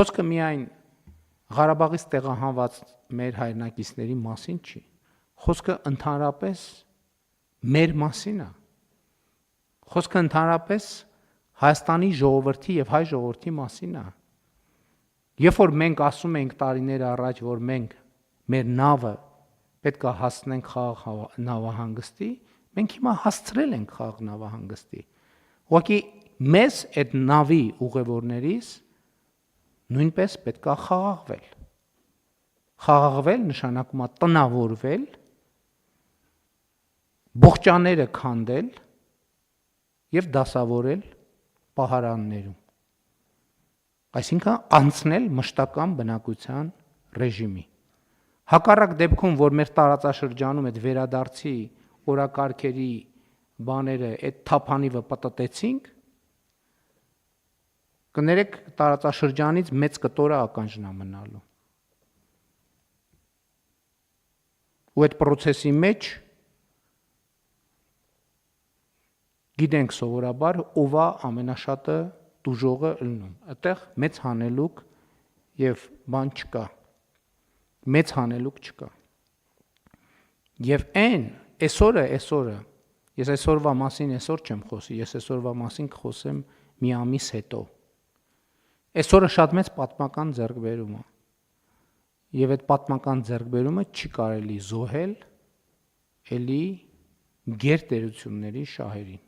Խոսքը միայն Ղարաբաղից տեղահանված մեր հայրենակիցների մասին չի։ Խոսքը ընդհանրապես մեր մասին է։ Խոսքը ընդհանրապես Հայաստանի ժողովրդի եւ հայ ժողովրդի մասին է։ Երբ որ մենք ասում ենք տարիներ առաջ, որ մենք մեր նավը պետք է հասցնենք խաղաղ նավահանգստի, մենք հիմա հասցրել ենք խաղաղ նավահանգստի։ Ուղղակի մեզ այդ նավի ուղևորներից նույնպես պետք է խաղաղվել։ Խաղաղվել նշանակում է տնավորվել, բողջաները քանդել եւ դասավորել պահարաններում։ Այսինքն անցնել մշտական բնակության ռեժիմի։ Հակառակ դեպքում, որ մեր տարածաշրջանում այդ վերադարձի օրակարգերի բաները այդ թափանիվը պատտեցինք, կներեք տարածաշրջանից մեծ կտորը ականջնա մնալու։ Ու այդ process-ի մեջ գիտենք սովորաբար ով է ամենաշատը դուժողը ելնում։ Այդտեղ մեծ հանելուկ եւ բան չկա։ Մեծ հանելուկ չկա։ Եվ այսօրը ես այսօրվա մասին այսօր չեմ խոսի, ես այսօրվա մասին կխոսեմ մի ամիս հետո։ Այսօրը շատ մեծ պատմական ձեռքբերում է։ Եվ այդ պատմական ձեռքբերումը չի կարելի զոհել էլի գերտերությունների շահերին,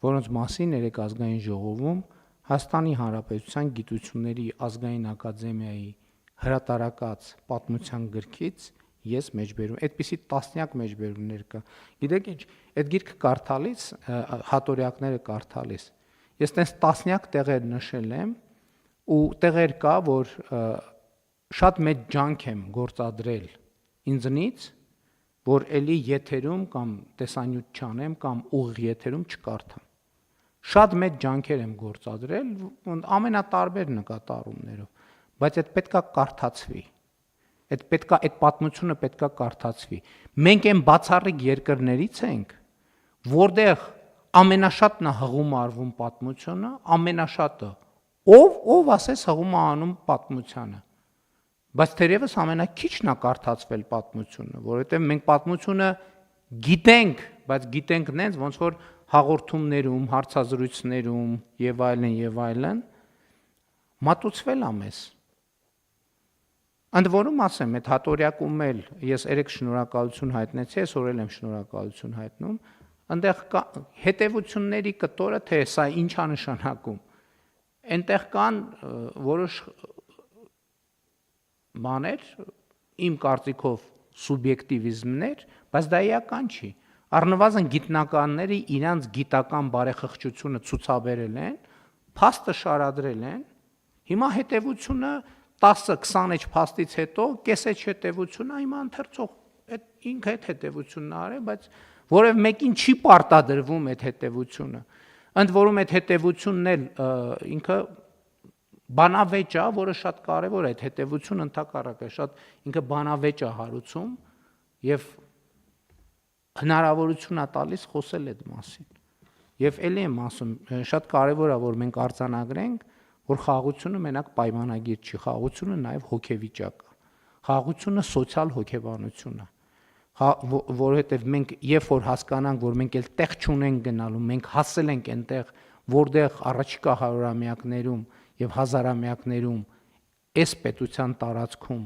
որոնց մասին երեք ազգային ժողովում Հայաստանի Հանրապետության Գիտությունների ազգային ակադեմիայի հրատարակած պատմության գրքից ես մեջբերում, այդպիսի տասնյակ մեջբերումներ կա։ Գիտեք ինչ, այդ գիրքը կարդալիս, հատորյակները կարդալիս, ես տես տասնյակ տեղեր նշել եմ ու տեղեր կա, որ շատ մեծ ջանք եմ գործադրել ինձնից, որ էլի եթերում կամ տեսանյութ չանեմ կամ ուղիղ եթերում չկարդամ։ Շատ մեծ ջանքեր եմ գործադրել ամենատարբեր նկատառումներով, բայց այդ պետքա կարդացվի։ Այդ պատմությունը պետքա կարդացվի։ Մենք այն բացառիկ երկրներից ենք, որտեղ ամենաշատն է հղում արվում պատմությունը, ամենաշատը ով ասես հղում է անում պատմությանը։ Բայց թերևս ամենաքիչն է կարդացվել պատմությունը, որովհետև մենք պատմությունը գիտենք, բայց գիտենք նենց ոնց որ հաղորդումներում, հարցազրույցներում եւ այլն մատուցվել է մեզ։ Ընդ որում ասեմ, այդ հատորյակում էլ ես երեք շնորհակալություն հայտնեցի, այսօր էլ եմ շնորհակալություն հայտնում, այնտեղ կա հետևությունների կտորը, թե սա ինչ է նշանակում։ Այնտեղ կան որոշ բաներ, իմ կարծիքով սուբյեկտիվիզմներ, բայց դա էական չի։ Առնվազն գիտնականները իրանց գիտական բարեխղճությունը ցուցաբերել են, փաստը շարադրել են, հիմա հետևությունը 10-20 էջ փաստից հետո կեսեջ հետևությունը հիմա ընթերցող այդ ինքը այդ հետևությունն արել, բայց որև մեկին չի պարտադրվում այդ հետևությունը։ Ընդ որում այդ հետևությունն էլ ինքը բանավեճ է, որը շատ կարևոր է, այդ հետևությունը ընդհակառակը շատ ինքը բանավեճ է հարուցում եւ հնարավորություն է տալիս խոսել այդ մասին։ Եվ ելի եմ ասում, շատ կարևոր է, որ մենք արձանագրենք, որ խաղաղությունը մենակ պայմանագիր չի, խաղաղությունը նաև հոգեվիճակ է։ Խաղաղությունը սոցիալ հոգեբանություն է։ Որովհետև մենք երբ որ հասկանանք, որ մենք էլ տեղ չունենք գնալու, մենք հասել ենք այնտեղ, որտեղ առաջիկա հարյուրամյակներում եւ հազարամյակներում այս պետության տարածքում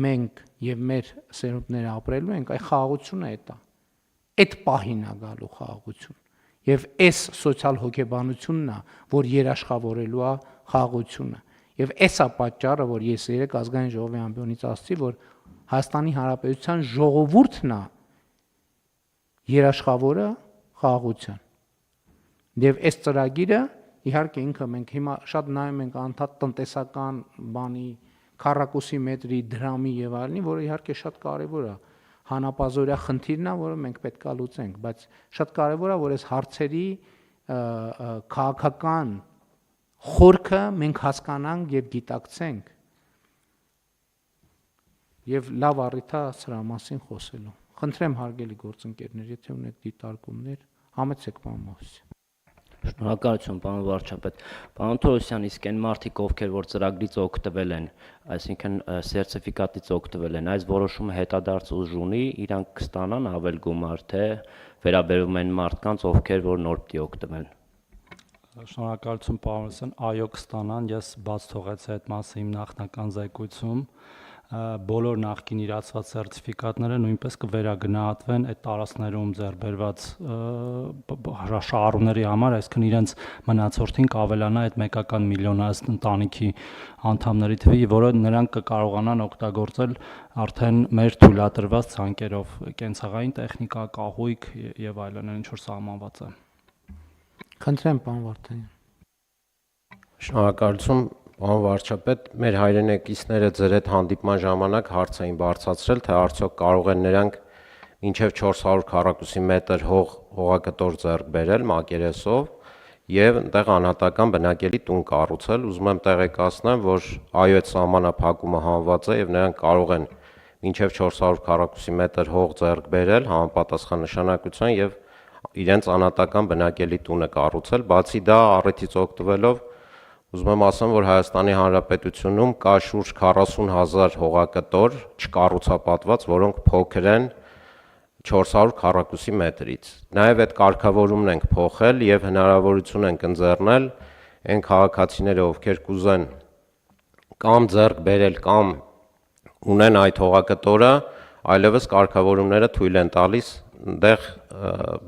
մենք եւ մեր սերունդները ապրելու ենք, այ խաղաղությունը է դա։ Այդ պահին է գալու խաղաղություն։ Եվ այս սոցիալ հոգեբանությունն է, որ երաշխավորելու է խաղաղությունը։ Եվ այս է պատճառը, որ ես երեք ազգային ժողովի ամբիոնից ասացի, որ Հայաստանի Հանրապետության ժողովուրդն է երաշխավորը խաղաղության։ Եվ այս ծրագիրը իհարկե ինքը մենք հիմա շատ նայում ենք անդադ տնտեսական բանի, քառակուսի մետրի, դրամի եւ այլնի, որը իհարկե շատ կարեւոր է։ Հանապազորյա խնդիրն է, որը մենք պետք է լուծենք, բայց շատ կարևոր է, որ այս հարցերի քաղաքական խորքը մենք հասկանանք եւ գիտակցենք։ Եվ լավ առիթ է սրա մասին խոսելու։ Խնդրեմ հարգելի գործընկերներ, եթե ունեք դիտարկումներ, համեցեք պարոն Մովսիսյան։ Շնորհակալություն, պարոն վարչապետ։ Պարոն Թորոսյան, իսկ այն մարդիկ, ովքեր որ ծրագրից օգտվել են, այսինքն սերտիֆիկատից օգտվել են, այս որոշումը հետադարձ ուժ ունի, իրանք կստանան ավել գումար, թե վերաբերում են մարդկանց, ովքեր որ նոր պիտի օգտվեն։ Շնորհակալություն, պարոն Սեն, այո կստանան, ես բաց թողեցի այդ մասը իմ նախնական զեկույցում, բոլոր նախկին իրացված սերտիֆիկատները նույնպես կվերագնահատվեն այդ տարածքներում ձեռբերված շահառուների համար, այսինքն իրենց մնացորդին կավելանա այդ մեկական միլիոնաց ընտանիքի անդամների թվի, որը նրանք կկարողանան օգտագործել արդեն մեր թույլատրված ցանկերով, կենցաղային տեխնիկա, կահույք եւ այլն, ինչ որ սահմանված է։ Խնդրեմ, պարոն Վարդանյան։ Շնորհակալություն, պարոն վարչապետ, մեր հայրենակիցները ձեր հետ հանդիպման ժամանակ հարց էին բարձրացրել, թե արդյոք կարող են նրանք մինչև 400 քառակուսի մետր հողակտոր ձեռք բերել մակերեսով եւ այնտեղ անհատական բնակելի տուն կառուցել։ Ուզում եմ տեղեկացնեմ, որ այո, այդ սահմանափակումը հանված է եւ նրանք կարող են մինչև 400 քառակուսի մետր հող ձեռք բերել համապատասխան նշանակության եւ իրենց անհատական բնակելի տունը կառուցել, բացի դա առիթից օգտվելով ուզում եմ ասեմ, որ Հայաստանի Հանրապետությունում կա շուրջ 40,000 հողակտոր չկառուցապատված, որոնք փոքր են 400 քառակուսի մետրից։ Նաև այդ կարգավորումն ենք փոխել եւ հնարավորություն ենք ընձեռնել այն քաղաքացիները, ովքեր կուզեն կամ ձեռք բերել կամ ունեն այդ հողակտորը, այլևս կարգավորումները թույլ են տալիս այնտեղ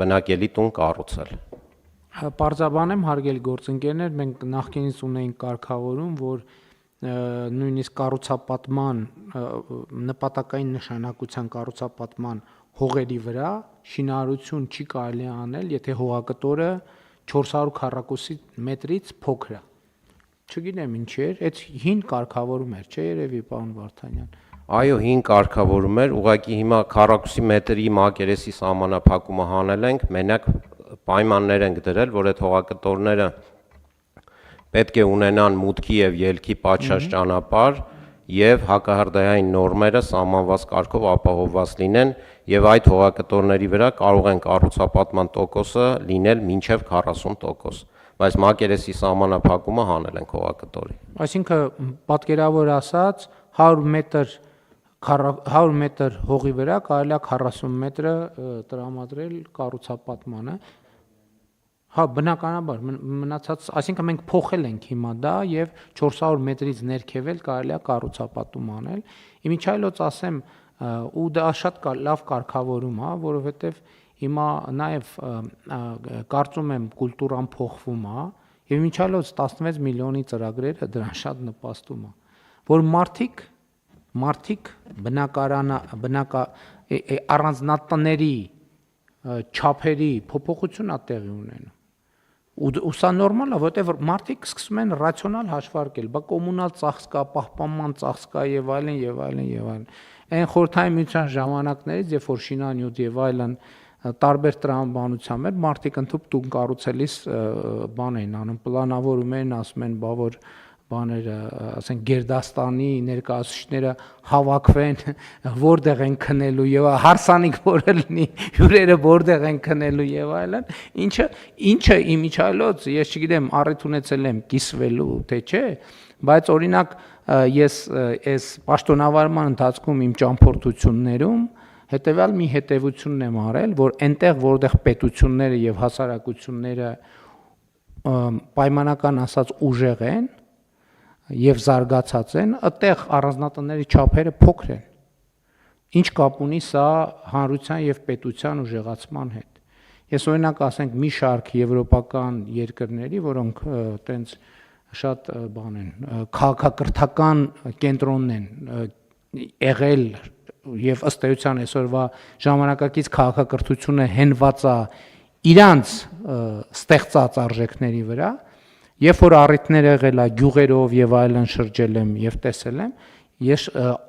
բնակելի տուն կառուցել։ Պարզաբանեմ, հարգելի գործընկերներ, մենք նախկինից ունեինք կարգավորում, որ նույնիսկ կառուցապատման նպատակային նշանակության կառուցապատման հողերի վրա շինարարություն չի կարելի անել, եթե հողակտորը 400 քառակուսի մետրից փոքր է։ Չգիտեմ ինչ էր, այդ հին կարգավորում էր, չէ՞ երևի, պարոն Վարդանյան։ Այո, հին կարգավորում էր, ուղղակի հիմա քառակուսի մետրի մակերեսի սահմանափակումը հանել ենք, մենակ պայմաններ ենք դրել, որ այդ հողակտորները պետք է ունենան մուտքի եւ ելքի պատշաճ ճանապարհ եւ հակահրդեհային նորմերը սահմանված կարգով ապահովված լինեն եւ այդ հողակտորների վրա կարող են կառուցապատման տոկոսը լինել մինչեւ 40%, բայց մակերեսի սահմանափակումը հանել ենք հողակտորի։ Այսինքն պատկերավոր ասած 100 մետր հողի վրա կարելի է 40 մետրը տրամադրել կառուցապատմանը։ Հա, բնականաբար մնացած, այսինքն մենք փոխել ենք հիմա դա եւ 400 մետրից ներքևել կարելի է կառուցապատում անել։ Իմիջիայլոց ասեմ, ու դա շատ լավ կարգավորում է, որովհետեւ հիմա նաեւ կարծում եմ կուլտուրան փոխվում է եւ իմիջիայլոց 16 միլիոնի ծրագրերը դրան շատ նպաստում է, որ մարդիկ առանձնատների չափերի փոփոխություն է տեղի ունենում։ Ու սա նորմալ է, որտեղ մարդիկ սկսում են ռացիոնալ հաշվարկել, բա կոմունալ ծախս կա, պահպանման ծախս կա եւ այլն եւ այլն եւ այլն։ Այն խորհրդային միության ժամանակներից, երբ որ շինանյութ եւ այլն տարբեր տրամաբանությամբ էր, մարդիկ ընդհանուր տուն կառուցելիս բան էին անում, պլանավորում էին, ասում են, բա որ բաները, ասենք Գերդաստանի ներկայացուցիչները հավաքվեն, որտեղ են քնելու եւ հարսանիք որը լինի, հյուրերը որտեղ են քնելու եւ այլն, ինչը իմիջիայլոց, ես չգիտեմ, առիթ ունեցել եմ կիսվելու, թե չէ, բայց օրինակ ես այս պաշտոնավարման ընթացքում իմ ճամփորդություններում հետեւյալ մի հետևությունն եմ արել, որ այնտեղ որտեղ պետությունները եւ հասարակությունները պայմանական ասած ուժեղ են եւ զարգացած են, այդտեղ առանձնատների չափերը փոքր են։ Ինչ կապ ունի սա հանրության եւ պետության ուժեղացման հետ։ Ես օրինակ ասենք մի շարք եվրոպական երկրների, որոնք տենց շատ բան են, քաղաքակրթական կենտրոնն են եղել եւ ըստ էության այսօրվա ժամանակակից քաղաքակրթությունը հենված է իրանց ստեղծած արժեքների վրա, երբ որ առիթներ եղել է գյուղերով եւ այլն շրջել եմ եւ տեսել եմ, ես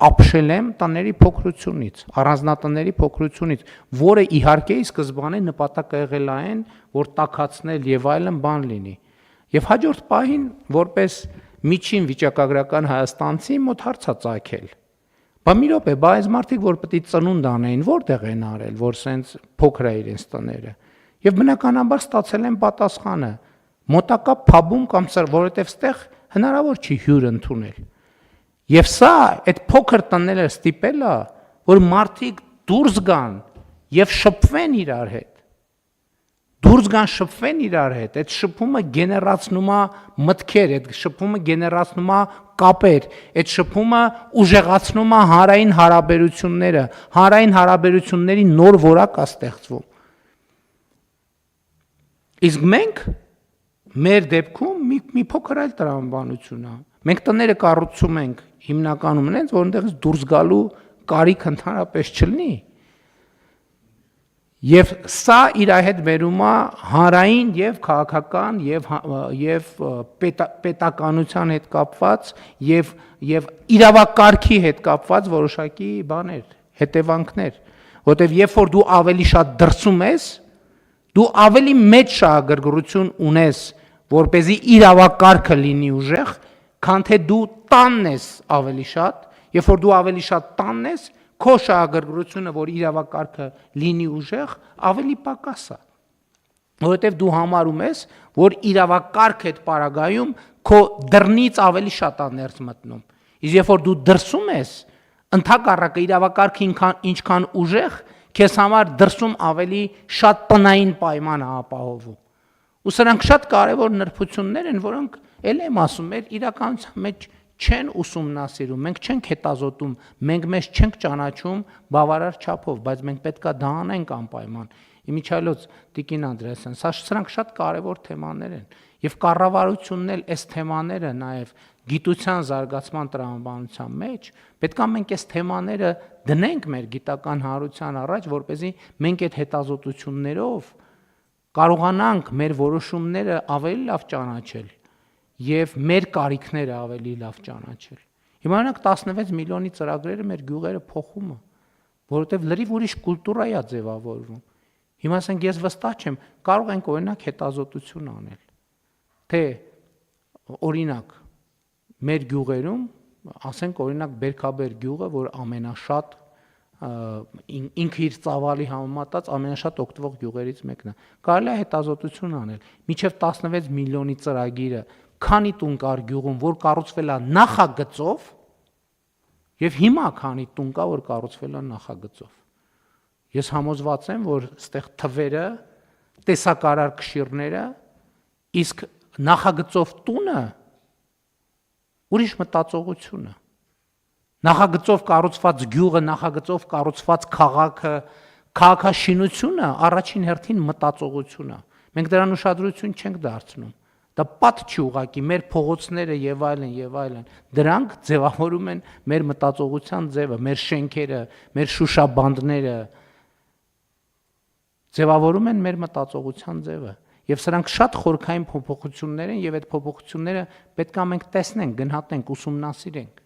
ապշել եմ տների փոքրությունից, առանձնատների փոքրությունից, որը իհարկե ի սկզբանե նպատակը եղել այն, որ տաքացնել եւ այլն բան լինի։ Եվ հաջորդ պահին որպես միջին վիճակագրական հայաստանցի մոտ հարցա ծագել։ Բա մի րոպե, բա այս մարդիկ որ պետք է ծնունդ անեին, որտեղ են արել, որ սենց փոքր է իրենց տները։ Եվ բնականաբար ստացել են պատասխանը։ մոտակա փաբում կամ սր, որովհետև ստեղ հնարավոր չի հյուր ընդունել։ Եվ սա այդ փոքր տները ստիպել է, որ մարդիկ դուրս գան եւ շփվեն իրար հետ։ Դուրս գան շփվեն իրար հետ, այդ շփումը գեներացնում է մտքեր, այդ շփումը գեներացնում է կապեր, այդ շփումը ուժեղացնում է հանրային հարաբերությունները, հանրային հարաբերությունների նոր որակ է ստեղծվում։ Իսկ մենք մեր դեպքում մի փոքր այլ տրամաբանություն է։ Մենք տները կառուցում ենք հիմնականում այնց, որ այնտեղից դուրս գալու կարիք ընդհանրապես չլինի։ Եվ սա իր հետ բերում է հանրային եւ քաղաքական եւ պետականության հետ կապված եւ իրավակարգի հետ կապված որոշակի բաներ, հետևանքներ, որտեւ երբ որ դու ավելի շատ դրսում ես, դու ավելի մեծ շահագրգռություն ունես, որպեսզի իրավակարգը լինի ուժեղ, քան թե դու տանն ես ավելի շատ, երբ որ դու ավելի շատ տանն ես, քո շահագրգռությունը, որ իրավակարգը լինի ուժեղ, ավելի պակաս է։ Որովհետև դու համարում ես, որ իրավակարգը այդ պարագայում քո դռնից ավելի շատ է ներս մտնում։ Իսկ երբ որ դու դրսում ես, ընդհակառակը իրավակարգը ինչքան ուժեղ, քեզ համար դրսում ավելի շատ տնային պայման է ապահովում։ Ու սրանք շատ կարևոր նրբություններ են, որոնք ել եմ ասում, մեր իրականության մեջ չեն ուսումնասիրում, մենք չենք հետազոտում, մենք մեզ չենք ճանաչում բավարար չափով, բայց մենք պետքա դա անենք անպայման։ Իմիջիայլոց Տիկին Անդրեասյան, սրանք շատ կարևոր թեմաներ են, եւ կառավարությունն էլ այս թեմաները նաեւ գիտության զարգացման տրամաբանության մեջ պետքա մենք այս թեմաները դնենք մեր գիտական հանրության առաջ, որպեսզի մենք այդ հետազոտություններով կարողանանք մեր որոշումները ավելի լավ ճանաչել եւ մեր կարիքները ավելի լավ ճանաչել։ Հիմա օրինակ 16 միլիոնի ծրագրերը մեր գյուղերը փոխում է, որովհետեւ լրիվ ուրիշ կուլտուրա է ձևավորվում։ Հիմա ասենք ես վստահ չեմ, կարող ենք օրինակ հետազոտություն անել, թե օրինակ մեր գյուղերում, ասենք օրինակ Բերքաբեր գյուղը, որ ամենաշատ ինքը իր ծավալի համեմատած ամենաշատ օգտվող գյուղերից մեկն է։ Կարելի է հետազոտություն անել, մինչև 16 միլիոնի ծրագիրը քանի տուն կար գյուղում, որ կառուցվել է նախագծով, եւ հիմա քանի տուն կա, որ կառուցվել է նախագծով։ Ես համոզված եմ, որ այստեղ թվերը, տեսակարար կշիռները, իսկ նախագծով տունը ուրիշ մտածողություն է։ Նախագծով կառուցված գյուղը, նախագծով կառուցված քաղաքը, քաղաքաշինությունը առաջին հերթին մտածողություն է։ Մենք դրան ուշադրություն չենք դարձնում։ Դա պատ չի ուղակի մեր փողոցները եւ այլն, դրանք ձևավորում են մեր մտածողության ձևը, մեր շենքերը, մեր շուշաբանդները ձևավորում են մեր մտածողության ձևը։ Եվ սրանք շատ խորքային փոփոխություններ են եւ այդ փոփոխությունները պետք է մենք տեսնենք, գնահատենք, ուսումնասիրենք։